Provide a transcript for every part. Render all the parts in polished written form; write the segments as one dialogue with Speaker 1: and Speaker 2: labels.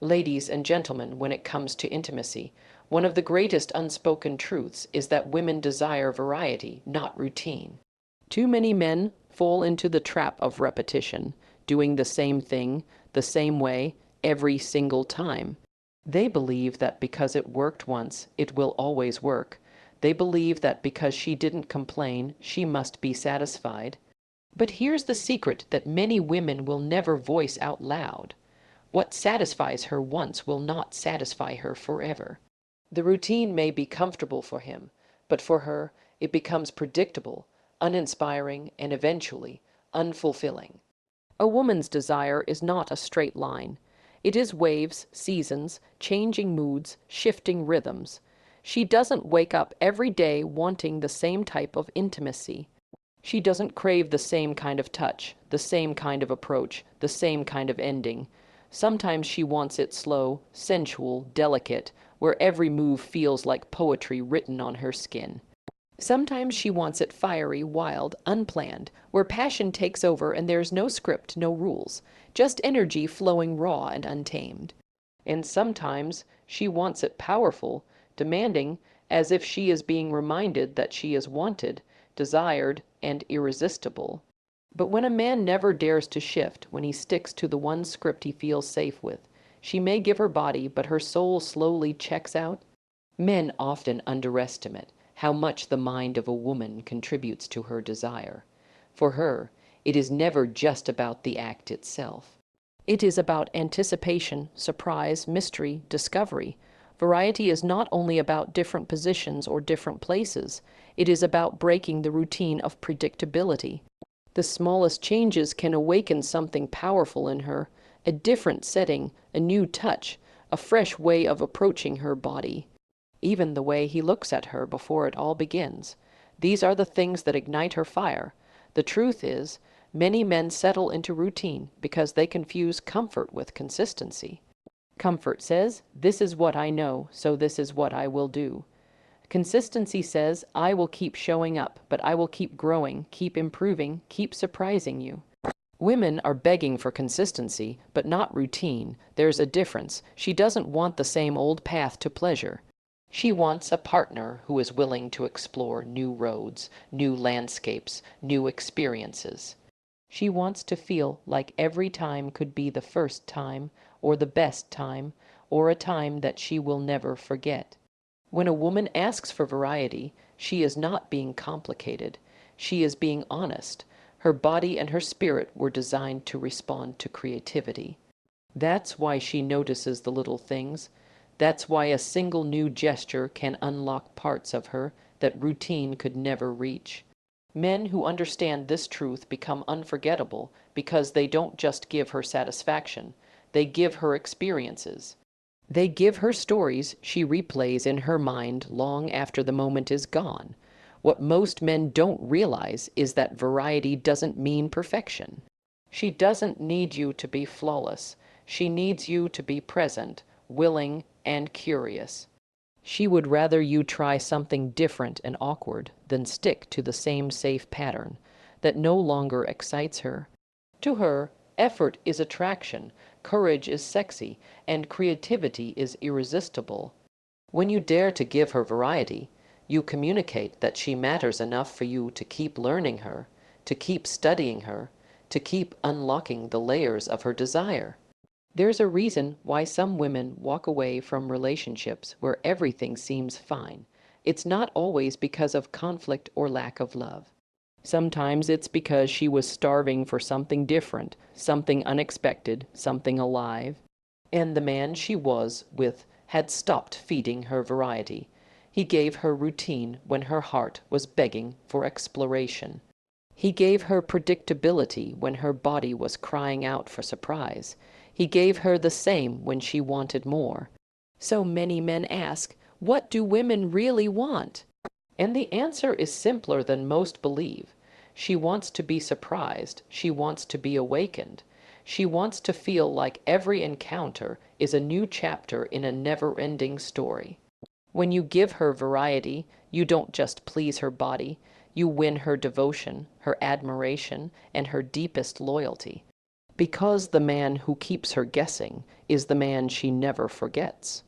Speaker 1: Ladies and gentlemen, when it comes to intimacy, one of the greatest unspoken truths is that women desire variety, not routine. Too many men fall into the trap of repetition, doing the same thing, the same way, every single time. They believe that because it worked once, it will always work. They believe that because she didn't complain, she must be satisfied. But here's the secret that many women will never voice out loud. What satisfies her once will not satisfy her forever. The routine may be comfortable for him, but for her it becomes predictable, uninspiring, and eventually unfulfilling. A woman's desire is not a straight line. It is waves, seasons, changing moods, shifting rhythms. She doesn't wake up every day wanting the same type of intimacy. She doesn't crave the same kind of touch, the same kind of approach, the same kind of ending. Sometimes she wants it slow, sensual, delicate, where every move feels like poetry written on her skin. Sometimes she wants it fiery, wild, unplanned, where passion takes over and there's no script, no rules, just energy flowing raw and untamed. And sometimes she wants it powerful, demanding, as if she is being reminded that she is wanted, desired, and irresistible. But when a man never dares to shift, when he sticks to the one script he feels safe with, she may give her body, but her soul slowly checks out. Men often underestimate how much the mind of a woman contributes to her desire. For her, it is never just about the act itself. It is about anticipation, surprise, mystery, discovery. Variety is not only about different positions or different places, it is about breaking the routine of predictability. The smallest changes can awaken something powerful in her, a different setting, a new touch, a fresh way of approaching her body. Even the way he looks at her before it all begins. These are the things that ignite her fire. The truth is, many men settle into routine because they confuse comfort with consistency. Comfort says, "This is what I know, so this is what I will do." Consistency says, "I will keep showing up, but I will keep growing, keep improving, keep surprising you." Women are begging for consistency, but not routine. There's a difference. She doesn't want the same old path to pleasure. She wants a partner who is willing to explore new roads, new landscapes, new experiences. She wants to feel like every time could be the first time, or the best time, or a time that she will never forget. When a woman asks for variety, she is not being complicated. She is being honest. Her body and her spirit were designed to respond to creativity. That's why she notices the little things. That's why a single new gesture can unlock parts of her that routine could never reach. Men who understand this truth become unforgettable because they don't just give her satisfaction, they give her experiences. They give her stories she replays in her mind long after the moment is gone. What most men don't realize is that variety doesn't mean perfection. She doesn't need you to be flawless. She needs you to be present, willing, and curious. She would rather you try something different and awkward than stick to the same safe pattern that no longer excites her. To her, effort is attraction, courage is sexy, and creativity is irresistible. When you dare to give her variety, you communicate that she matters enough for you to keep learning her, to keep studying her, to keep unlocking the layers of her desire. There's a reason why some women walk away from relationships where everything seems fine. It's not always because of conflict or lack of love. Sometimes it's because she was starving for something different, something unexpected, something alive. And the man she was with had stopped feeding her variety. He gave her routine when her heart was begging for exploration. He gave her predictability when her body was crying out for surprise. He gave her the same when she wanted more. So many men ask, what do women really want? And the answer is simpler than most believe. She wants to be surprised. She wants to be awakened. She wants to feel like every encounter is a new chapter in a never-ending story. When you give her variety, you don't just please her body. You win her devotion, her admiration, and her deepest loyalty. because the man who keeps her guessing is the man she never forgets.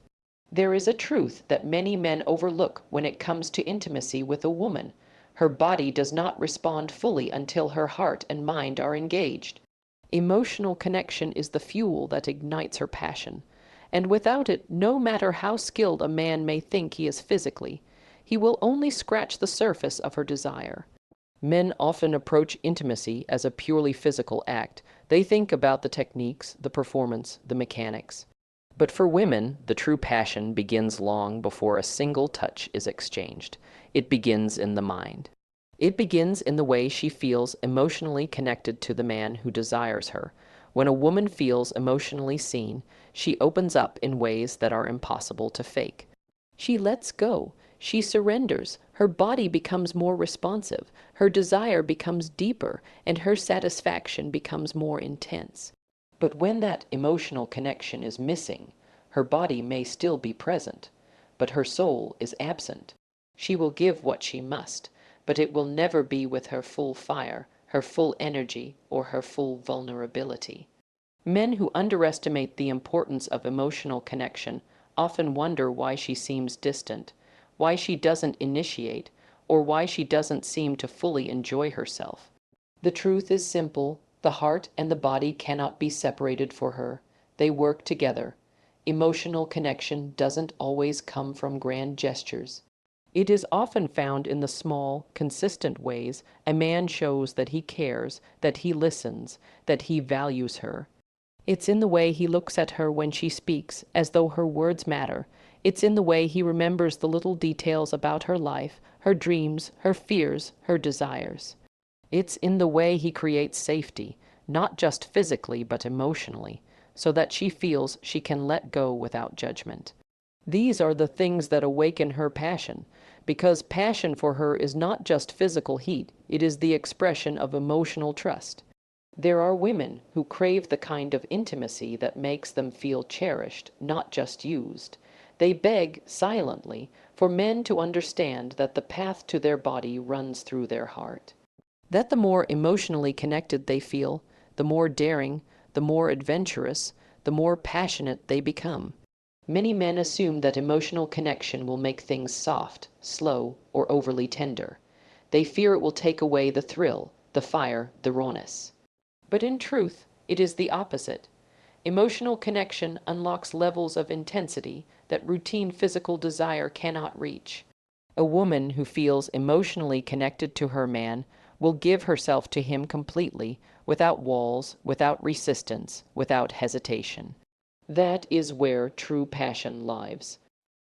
Speaker 1: There is a truth that many men overlook when it comes to intimacy with a woman. Her body does not respond fully until her heart and mind are engaged. Emotional connection is the fuel that ignites her passion, and without it, no matter how skilled a man may think he is physically, he will only scratch the surface of her desire. Men often approach intimacy as a purely physical act. They think about the techniques, the performance, the mechanics. But for women, the true passion begins long before a single touch is exchanged. It begins in the mind. It begins in the way she feels emotionally connected to the man who desires her. When a woman feels emotionally seen, she opens up in ways that are impossible to fake. She lets go. She surrenders. Her body becomes more responsive. Her desire becomes deeper, and her satisfaction becomes more intense. But when that emotional connection is missing, her body may still be present, but her soul is absent. She will give what she must, but it will never be with her full fire, her full energy, or her full vulnerability. Men who underestimate the importance of emotional connection often wonder why she seems distant, why she doesn't initiate, or why she doesn't seem to fully enjoy herself. The truth is simple. The heart and the body cannot be separated for her. They work together. Emotional connection doesn't always come from grand gestures. It is often found in the small, consistent ways a man shows that he cares, that he listens, that he values her. It's in the way he looks at her when she speaks, as though her words matter. It's in the way he remembers the little details about her life, her dreams, her fears, her desires. It's in the way he creates safety, not just physically but emotionally, so that she feels she can let go without judgment. These are the things that awaken her passion, because passion for her is not just physical heat, it is the expression of emotional trust. There are women who crave the kind of intimacy that makes them feel cherished, not just used. They beg, silently, for men to understand that the path to their body runs through their heart. That the more emotionally connected they feel, the more daring, the more adventurous, the more passionate they become. Many men assume that emotional connection will make things soft, slow, or overly tender. They fear it will take away the thrill, the fire, the rawness. But in truth, it is the opposite. Emotional connection unlocks levels of intensity that routine physical desire cannot reach. A woman who feels emotionally connected to her man will give herself to him completely, without walls, without resistance, without hesitation. That is where true passion lives.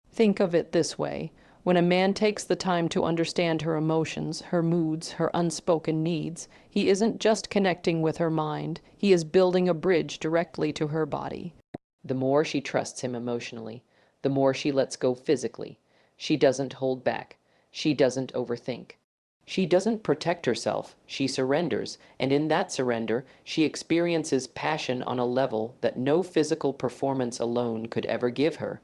Speaker 1: Think of it this way. When a man takes the time to understand her emotions, her moods, her unspoken needs, he isn't just connecting with her mind, he is building a bridge directly to her body. The more she trusts him emotionally, the more she lets go physically. She doesn't hold back. She doesn't overthink. She doesn't protect herself, she surrenders, and in that surrender, she experiences passion on a level that no physical performance alone could ever give her.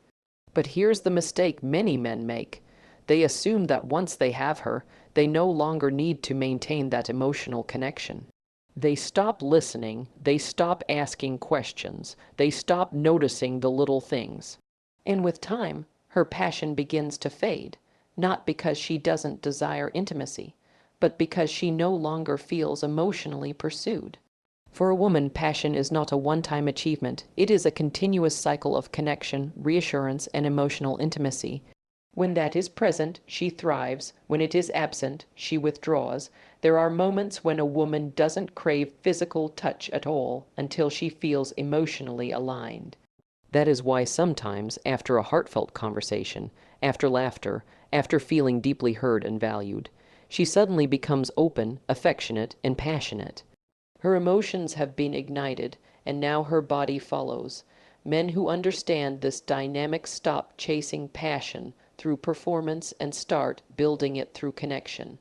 Speaker 1: But here's the mistake many men make. They assume that once they have her, they no longer need to maintain that emotional connection. They stop listening, they stop asking questions, they stop noticing the little things. And with time, her passion begins to fade. Not because she doesn't desire intimacy, but because she no longer feels emotionally pursued. For a woman, passion is not a one-time achievement. It is a continuous cycle of connection, reassurance, and emotional intimacy. When that is present, she thrives. When it is absent, she withdraws. There are moments when a woman doesn't crave physical touch at all until she feels emotionally aligned. That is why sometimes, after a heartfelt conversation, after laughter, after feeling deeply heard and valued, she suddenly becomes open, affectionate, and passionate. Her emotions have been ignited, and now her body follows. Men who understand this dynamic stop chasing passion through performance and start building it through connection.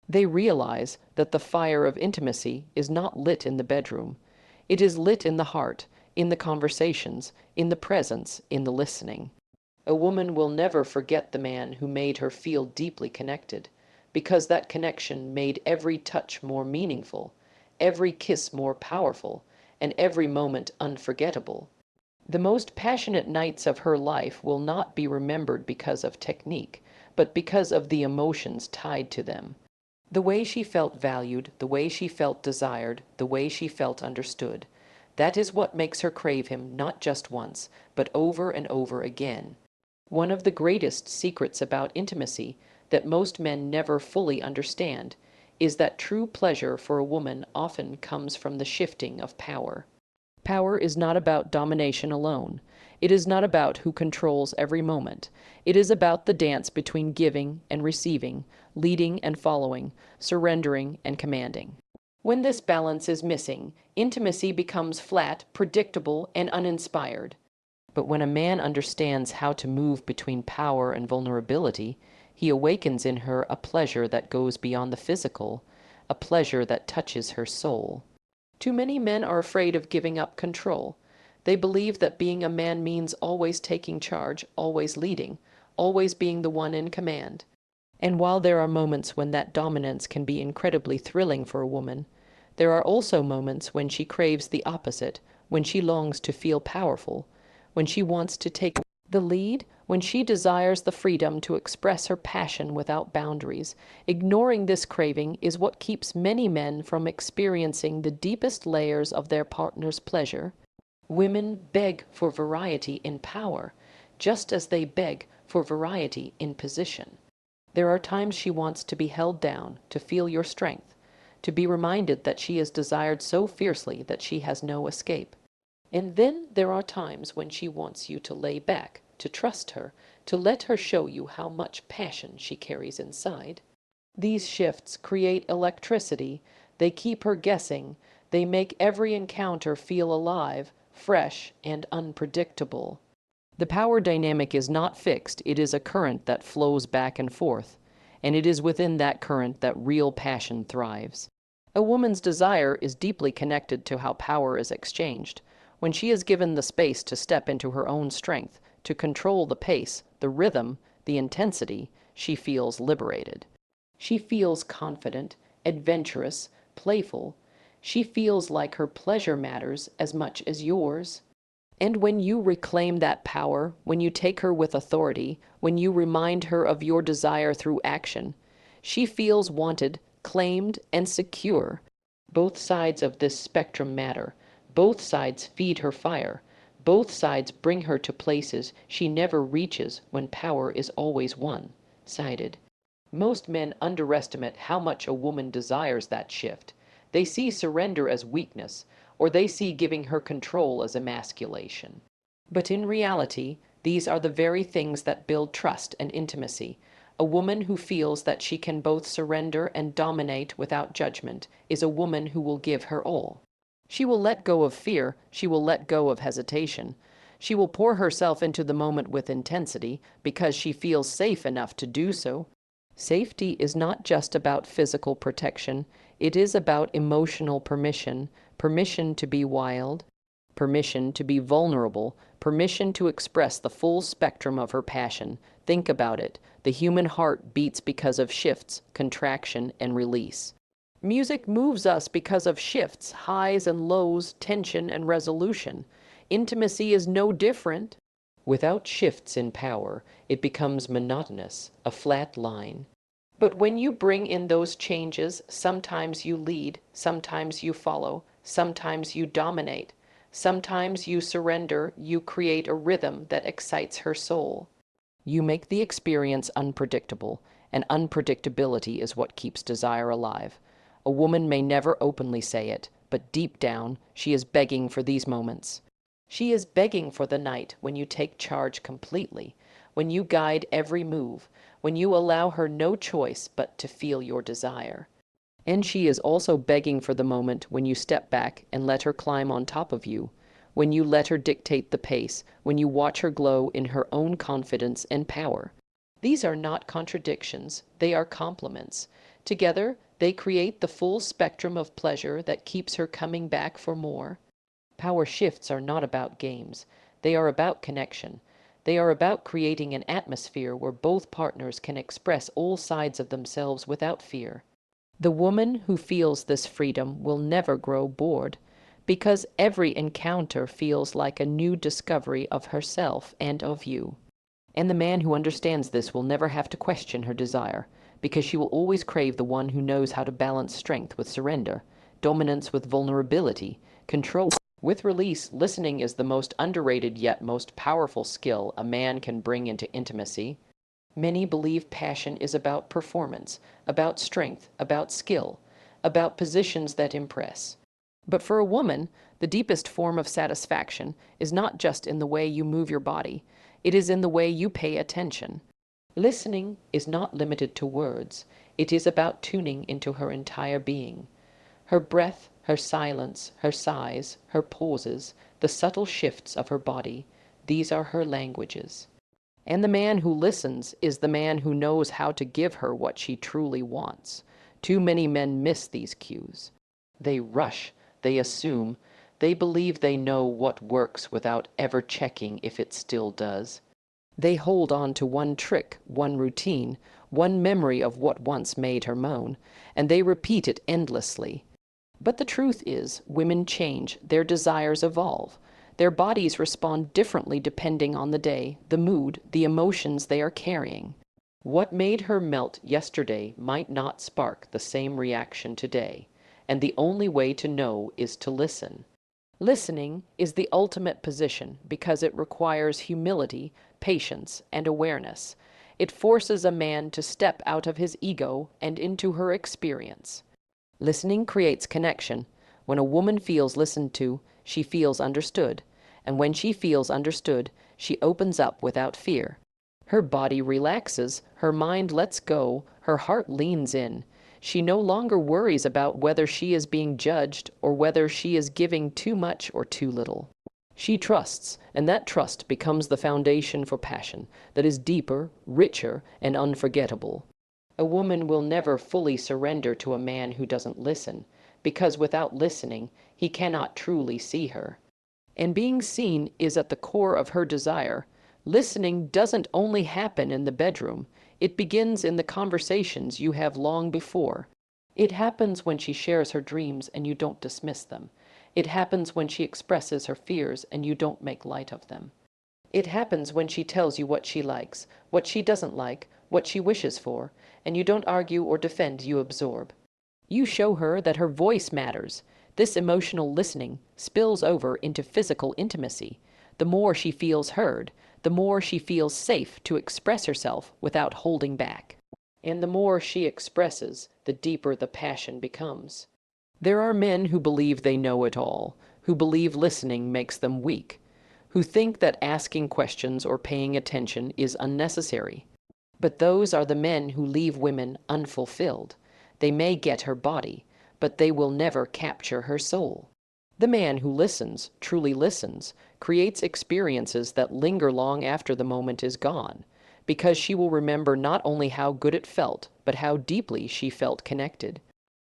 Speaker 1: They realize that the fire of intimacy is not lit in the bedroom. It is lit in the heart, in the conversations, in the presence, in the listening. A woman will never forget the man who made her feel deeply connected, because that connection made every touch more meaningful, every kiss more powerful, and every moment unforgettable. The most passionate nights of her life will not be remembered because of technique, but because of the emotions tied to them. The way she felt valued, the way she felt desired, the way she felt understood. That is what makes her crave him not just once, but over and over again. One of the greatest secrets about intimacy that most men never fully understand is that true pleasure for a woman often comes from the shifting of power. Power is not about domination alone. It is not about who controls every moment. It is about the dance between giving and receiving, leading and following, surrendering and commanding. When this balance is missing, intimacy becomes flat, predictable, and uninspired. But when a man understands how to move between power and vulnerability, he awakens in her a pleasure that goes beyond the physical, a pleasure that touches her soul. Too many men are afraid of giving up control. They believe that being a man means always taking charge, always leading, always being the one in command. And while there are moments when that dominance can be incredibly thrilling for a woman, there are also moments when she craves the opposite, when she longs to feel powerful, when she wants to take the lead, when she desires the freedom to express her passion without boundaries. Ignoring this craving is what keeps many men from experiencing the deepest layers of their partner's pleasure. Women beg for variety in power, just as they beg for variety in position. There are times she wants to be held down, to feel your strength, to be reminded that she is desired so fiercely that she has no escape. And then there are times when she wants you to lay back, to trust her, to let her show you how much passion she carries inside. These shifts create electricity. They keep her guessing. They make every encounter feel alive, fresh, and unpredictable. The power dynamic is not fixed. It is a current that flows back and forth, and it is within that current that real passion thrives. A woman's desire is deeply connected to how power is exchanged. When she is given the space to step into her own strength, to control the pace, the rhythm, the intensity, she feels liberated. She feels confident, adventurous, playful. She feels like her pleasure matters as much as yours. And when you reclaim that power, when you take her with authority, when you remind her of your desire through action, she feels wanted, claimed, and secure. Both sides of this spectrum matter. Both sides feed her fire. Both sides bring her to places she never reaches when power is always one-sided. Most men underestimate how much a woman desires that shift. They see surrender as weakness, or they see giving her control as emasculation. But in reality, these are the very things that build trust and intimacy. A woman who feels that she can both surrender and dominate without judgment is a woman who will give her all. She will let go of fear. She will let go of hesitation. She will pour herself into the moment with intensity because she feels safe enough to do so. Safety is not just about physical protection. It is about emotional permission, permission to be wild, permission to be vulnerable, permission to express the full spectrum of her passion. Think about it. The human heart beats because of shifts, contraction, and release. Music moves us because of shifts, highs and lows, tension and resolution. Intimacy is no different. Without shifts in power, it becomes monotonous, a flat line. But when you bring in those changes, sometimes you lead, sometimes you follow, sometimes you dominate, sometimes you surrender, you create a rhythm that excites her soul. You make the experience unpredictable, and unpredictability is what keeps desire alive. A woman may never openly say it, but deep down, she is begging for these moments. She is begging for the night when you take charge completely, when you guide every move, when you allow her no choice but to feel your desire. And she is also begging for the moment when you step back and let her climb on top of you, when you let her dictate the pace, when you watch her glow in her own confidence and power. These are not contradictions, they are complements. Together, they create the full spectrum of pleasure that keeps her coming back for more. Power shifts are not about games. They are about connection. They are about creating an atmosphere where both partners can express all sides of themselves without fear. The woman who feels this freedom will never grow bored. because every encounter feels like a new discovery of herself and of you. And the man who understands this will never have to question her desire, because she will always crave the one who knows how to balance strength with surrender, dominance with vulnerability, control with release. Listening is the most underrated yet most powerful skill a man can bring into intimacy. Many believe passion is about performance, about strength, about skill, about positions that impress. But for a woman, the deepest form of satisfaction is not just in the way you move your body, it is in the way you pay attention. Listening is not limited to words, it is about tuning into her entire being. Her breath, her silence, her sighs, her pauses, the subtle shifts of her body, these are her languages. And the man who listens is the man who knows how to give her what she truly wants. Too many men miss these cues. They rush, they assume, they believe they know what works without ever checking if it still does. They hold on to one trick, one routine, one memory of what once made her moan, and they repeat it endlessly. But the truth is, women change, their desires evolve. Their bodies respond differently depending on the day, the mood, the emotions they are carrying. What made her melt yesterday might not spark the same reaction today, and the only way to know is to listen. Listening is the ultimate position because it requires humility, patience, and awareness. It forces a man to step out of his ego and into her experience. Listening creates connection. When a woman feels listened to, she feels understood, and when she feels understood, she opens up without fear. Her body relaxes, her mind lets go, her heart leans in. She no longer worries about whether she is being judged or whether she is giving too much or too little. She trusts, and that trust becomes the foundation for passion that is deeper, richer, and unforgettable. A woman will never fully surrender to a man who doesn't listen, because without listening, he cannot truly see her. And being seen is at the core of her desire. Listening doesn't only happen in the bedroom, it begins in the conversations you have long before. It happens when she shares her dreams and you don't dismiss them. It happens when she expresses her fears and you don't make light of them. It happens when she tells you what she likes, what she doesn't like, what she wishes for, and you don't argue or defend, you absorb. You show her that her voice matters. This emotional listening spills over into physical intimacy. The more she feels heard, the more she feels safe to express herself without holding back. And the more she expresses, the deeper the passion becomes. There are men who believe they know it all, who believe listening makes them weak, who think that asking questions or paying attention is unnecessary. But those are the men who leave women unfulfilled. They may get her body, but they will never capture her soul. The man who listens, truly listens, creates experiences that linger long after the moment is gone, because she will remember not only how good it felt, but how deeply she felt connected.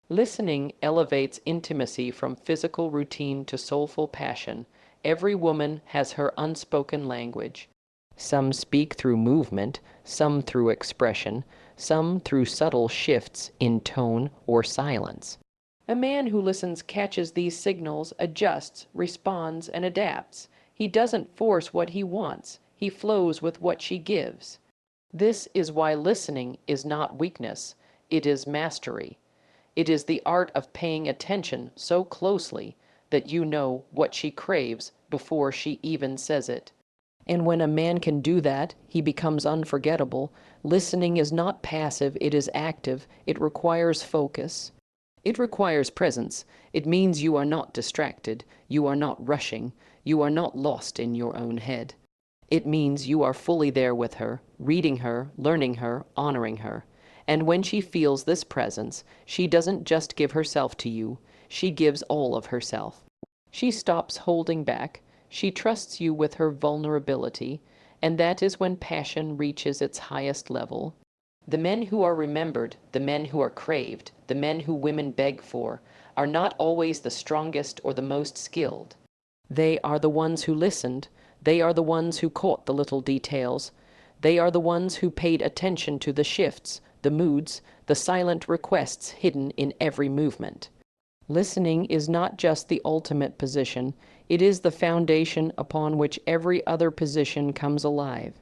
Speaker 1: Listening elevates intimacy from physical routine to soulful passion. Every woman has her unspoken language. Some speak through movement, some through expression, some through subtle shifts in tone or silence. A man who listens catches these signals, adjusts, responds, and adapts. He doesn't force what he wants. He flows with what she gives. This is why listening is not weakness. It is mastery. It is the art of paying attention so closely that you know what she craves before she even says it. And when a man can do that, he becomes unforgettable. Listening is not passive, it is active. It requires focus. It requires presence. It means you are not distracted. You are not rushing. You are not lost in your own head. It means you are fully there with her, reading her, learning her, honoring her. And when she feels this presence, she doesn't just give herself to you, she gives all of herself. She stops holding back. She trusts you with her vulnerability, and that is when passion reaches its highest level. The men who are remembered, the men who are craved, the men who women beg for, are not always the strongest or the most skilled. They are the ones who listened. They are the ones who caught the little details. They are the ones who paid attention to the shifts, the moods, the silent requests hidden in every movement. Listening is not just the ultimate position, it is the foundation upon which every other position comes alive.